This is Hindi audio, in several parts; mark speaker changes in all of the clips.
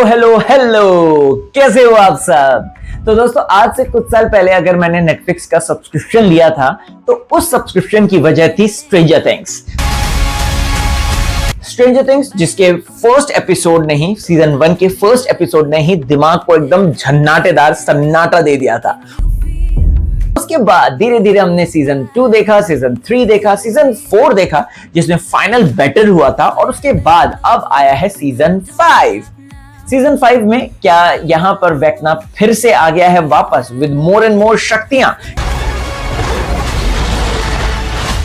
Speaker 1: हेलो हेलो, कैसे हो आप सब। तो दोस्तों, आज से कुछ साल पहले अगर मैंने नेटफ्लिक्स का सब्सक्रिप्शन लिया था तो उस सब्सक्रिप्शन की वजह थी स्ट्रेंजर थिंग्स जिसके फर्स्ट एपिसोड ने ही, सीजन 1 के फर्स्ट एपिसोड ने ही दिमाग को एकदम झन्नाटेदार सन्नाटा दे दिया था। उसके बाद धीरे धीरे हमने सीजन 2 देखा, सीजन 3 देखा, सीजन 4 देखा जिसमें फाइनल बैटल हुआ था, और उसके बाद अब आया है सीजन 5। सीजन 5 में क्या यहां पर वेक्ना फिर से आ गया है वापस विद मोर एंड मोर शक्तियां,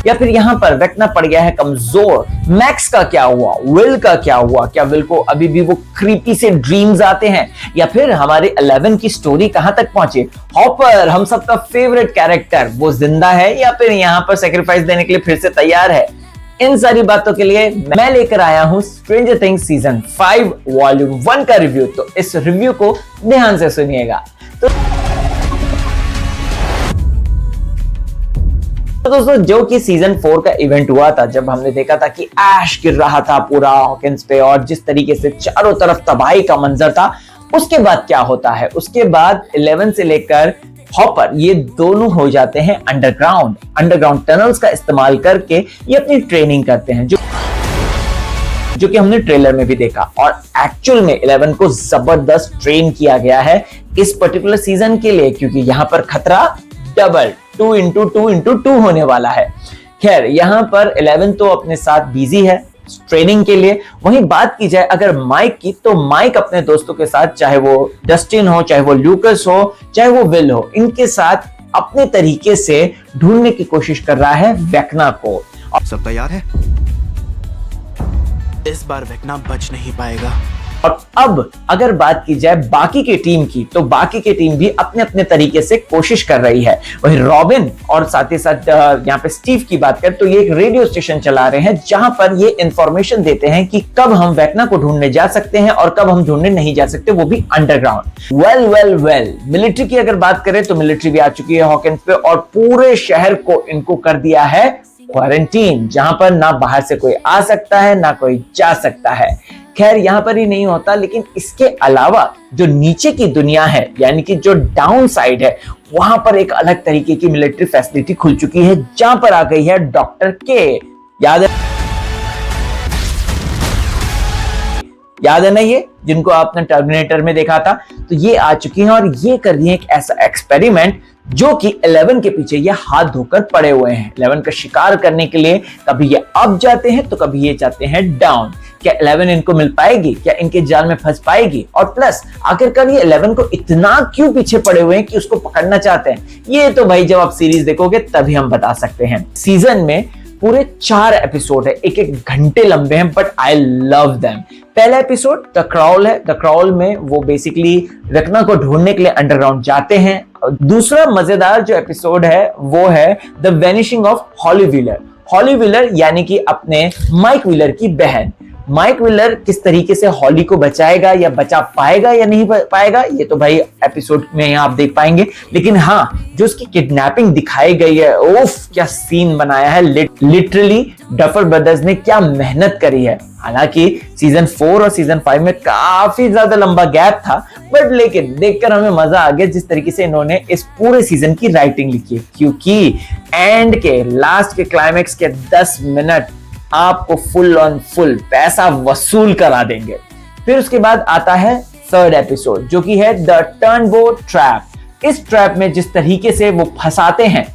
Speaker 1: या फिर यहां पर वेक्ना पड़ गया है कमजोर। मैक्स का क्या हुआ, विल का क्या हुआ, क्या विल को अभी भी वो क्रीपी से ड्रीम्स आते हैं, या फिर हमारे 11 की स्टोरी कहां तक पहुंचे। हॉपर, हम सबका फेवरेट कैरेक्टर, वो जिंदा है या फिर यहां पर सेक्रीफाइस देने के लिए फिर से तैयार है। इन सारी बातों के लिए मैं लेकर आया हूं स्ट्रेंजर थिंग्स सीजन 5 वॉल्यूम 1 का रिव्यू। तो इस रिव्यू को ध्यान से सुनिएगा। तो दोस्तों, जो कि सीजन 4 का इवेंट हुआ था, जब हमने देखा था कि ऐश गिर रहा था पूरा हॉकिंस पे और जिस तरीके से चारों तरफ तबाही का मंजर था, उसके बाद क्या होता है, उसके बाद 11 से लेकर हॉपर, ये दोनों हो जाते हैं अंडरग्राउंड टनल्स का इस्तेमाल करके ये अपनी ट्रेनिंग करते हैं, जो कि हमने ट्रेलर में भी देखा। और एक्चुअल में 11 को जबरदस्त ट्रेन किया गया है इस पर्टिकुलर सीजन के लिए, क्योंकि यहां पर खतरा डबल 2x2 होने वाला है। खैर, यहां पर 11 तो अपने साथ बिजी है ट्रेनिंग के लिए। वहीं बात की जाए अगर माइक की, तो माइक अपने दोस्तों के साथ, चाहे वो डस्टिन हो, चाहे वो ल्यूकस हो, चाहे वो विल हो, इनके साथ अपने तरीके से ढूंढने की कोशिश कर रहा है वेक्ना को।
Speaker 2: सब तैयार है? इस बार वेक्ना बच नहीं पाएगा।
Speaker 1: और अब अगर बात की जाए बाकी की टीम की, तो बाकी की टीम भी अपने अपने तरीके से कोशिश कर रही है। वहीं रॉबिन और साथ ही साथ यहाँ पे स्टीव की बात करें तो ये एक रेडियो स्टेशन चला रहे हैं जहां पर ये इंफॉर्मेशन देते हैं कि कब हम वेक्ना को ढूंढने जा सकते हैं और कब हम ढूंढने नहीं जा सकते, वो भी अंडरग्राउंड। वेल मिलिट्री की अगर बात करें तो मिलिट्री भी आ चुकी है हॉकिंस पे और पूरे शहर को इनको कर दिया है क्वारंटीन, जहां पर ना बाहर से कोई आ सकता है ना कोई जा सकता है। खैर, यहां पर ही नहीं होता, लेकिन इसके अलावा जो नीचे की दुनिया है, यानी कि जो डाउन साइड है, वहां पर एक अलग तरीके की मिलिट्री फैसिलिटी खुल चुकी है, जहां पर आ गई है डॉक्टर के। याद है ना, ये जिनको आपने टर्मिनेटर में देखा था, तो ये आ चुकी हैं और ये कर रही है एक ऐसा एक्सपेरिमेंट जो कि 11 के पीछे ये हाथ धोकर पड़े हुए हैं 11 का शिकार करने के लिए। कभी ये अप जाते हैं तो कभी ये जाते हैं डाउन। क्या 11 इनको मिल पाएगी, क्या इनके जाल में फंस पाएगी, और प्लस आखिरकार ये 11 को इतना क्यों पीछे पड़े हुए हैं कि उसको पकड़ना चाहते हैं, ये तो भाई जब आप सीरीज देखोगे तभी हम बता सकते हैं। सीजन में पूरे 4 एपिसोड है, एक घंटे लंबे हैं, बट आई लव देम। पहला एपिसोड द क्राउल है। द क्राउल में वो बेसिकली वेक्ना को ढूंढने के लिए अंडरग्राउंड जाते हैं। दूसरा मजेदार जो एपिसोड है वो है the vanishing of Holly Wheeler, यानी कि अपने माइक व्हीलर की बहन। माइक व्हीलर किस तरीके से हॉली को बचाएगा या बचा पाएगा या नहीं पाएगा, ये तो भाई एपिसोड में आप देख पाएंगे। लेकिन हाँ, जो उसकी किडनैपिंग दिखाई गई है, उफ क्या सीन बनाया है। लिटरली डफर ब्रदर्स ने क्या मेहनत करी है। हालांकि सीजन 4 और सीजन 5 में काफी ज्यादा लंबा गैप था, बट लेकिन देखकर हमें मजा आ गया जिस तरीके से इन्होंने इस पूरे सीजन की राइटिंग लिखी है, क्योंकि एंड के लास्ट के क्लाइमेक्स के 10 मिनट आपको फुल ऑन फुल पैसा वसूल करा देंगे। फिर उसके बाद आता है 3rd एपिसोड, जो कि है द टर्नबो ट्रैप। इस ट्रैप में जिस तरीके से वो फंसाते हैं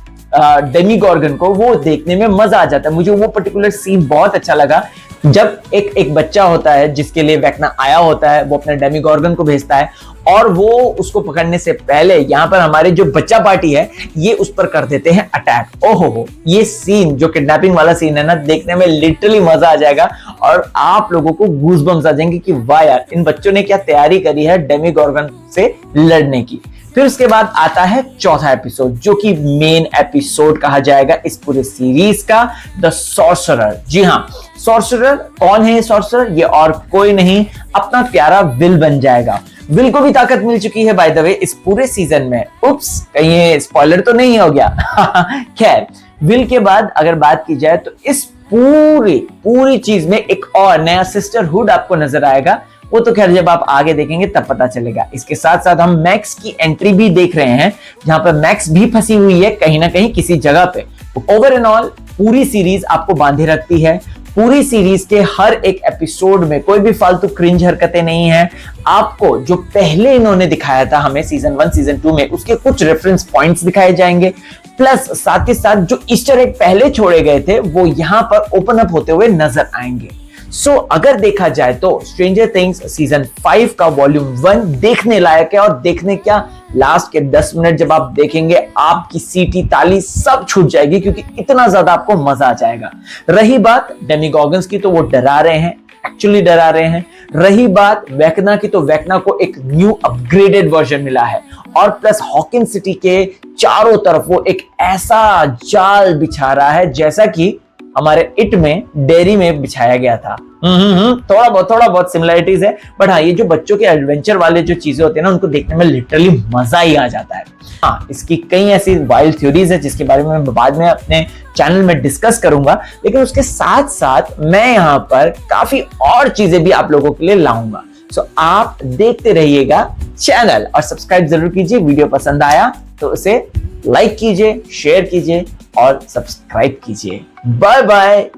Speaker 1: डेमीगॉर्गन को, वो देखने में मजा आ जाता है। मुझे वो पर्टिकुलर सीन बहुत अच्छा लगा, जब एक बच्चा होता है जिसके लिए वेक्ना आया होता है, वो अपने डेमीगॉर्गन को भेजता है और वो उसको पकड़ने से पहले यहाँ पर हमारे जो बच्चा पार्टी है ये उस पर कर देते हैं अटैक। ओहो, ये सीन जो किडनैपिंग वाला सीन है ना, देखने में लिटरली मजा आ जाएगा और आप लोगों को गूज़बम्स आ जाएंगे कि वाह यार, इन बच्चों ने क्या तैयारी करी है डेमीगॉर्गन से लड़ने की। फिर उसके बाद आता है 4था एपिसोड, जो कि मेन एपिसोड कहा जाएगा इस पूरे सीरीज का, द सॉर्सरर। जी हाँ, सॉर्सरर कौन है? सॉर्सरर ये और कोई नहीं, अपना प्यारा विल बन जाएगा। विल को भी ताकत मिल चुकी है बाय द वे इस पूरे सीजन में। उप्स, कहीं ये स्पॉइलर तो नहीं हो गया? खैर, विल के बाद अगर बात की जाए तो इस पूरी चीज में एक और नया सिस्टरहुड आपको नजर आएगा, वो तो खैर जब आप आगे देखेंगे तब पता चलेगा। इसके साथ साथ हम मैक्स की एंट्री भी देख रहे हैं, जहां पर मैक्स भी फंसी हुई है कहीं ना कहीं किसी जगह पे। ओवर एंड ऑल पूरी सीरीज आपको बांधे रखती है। पूरी सीरीज के हर एक एपिसोड में कोई भी फालतू क्रिंज हरकतें नहीं है। आपको जो पहले इन्होंने दिखाया था हमें सीजन 1 सीजन 2 में, उसके कुछ रेफरेंस पॉइंट्स दिखाए जाएंगे, प्लस साथ ही साथ जो ईस्टर एग पहले छोड़े गए थे वो यहां पर ओपन अप होते हुए नजर आएंगे। अगर देखा जाए तो स्ट्रेंजर थिंग्स सीजन 5 का वॉल्यूम 1 देखने लायक है। और देखने क्या, लास्ट के 10 मिनट जब आप देखेंगे आपकी सीटी ताली सब छूट जाएगी, क्योंकि इतना ज्यादा आपको मजा आ जाएगा। रही बात डेमिगॉगन्स की, तो वो डरा रहे हैं, एक्चुअली डरा रहे हैं। रही बात वेकना की, तो वेकना को एक न्यू अपग्रेडेड वर्जन मिला है, और प्लस हॉकिंस सिटी के चारों तरफ वो एक ऐसा जाल बिछा रहा है जैसा कि हमारे इट में डेयरी में बिछाया गया था। थोड़ा बहुत सिमिलरिटीज है, बट हाँ, ये जो बच्चों के एडवेंचर वाले जो चीजें होती है ना, उनको देखने में लिटरली मजा ही आ जाता है। हाँ, इसकी कई ऐसी वाइल्ड थ्योरीज है जिसके बारे में मैं बाद में अपने चैनल में डिस्कस करूंगा, लेकिन उसके साथ साथ मैं यहाँ पर काफी और चीजें भी आप लोगों के लिए लाऊंगा। आप देखते रहिएगा चैनल और सब्सक्राइब जरूर कीजिए। वीडियो पसंद आया तो उसे लाइक कीजिए, शेयर कीजिए और सब्सक्राइब कीजिए। Bye bye.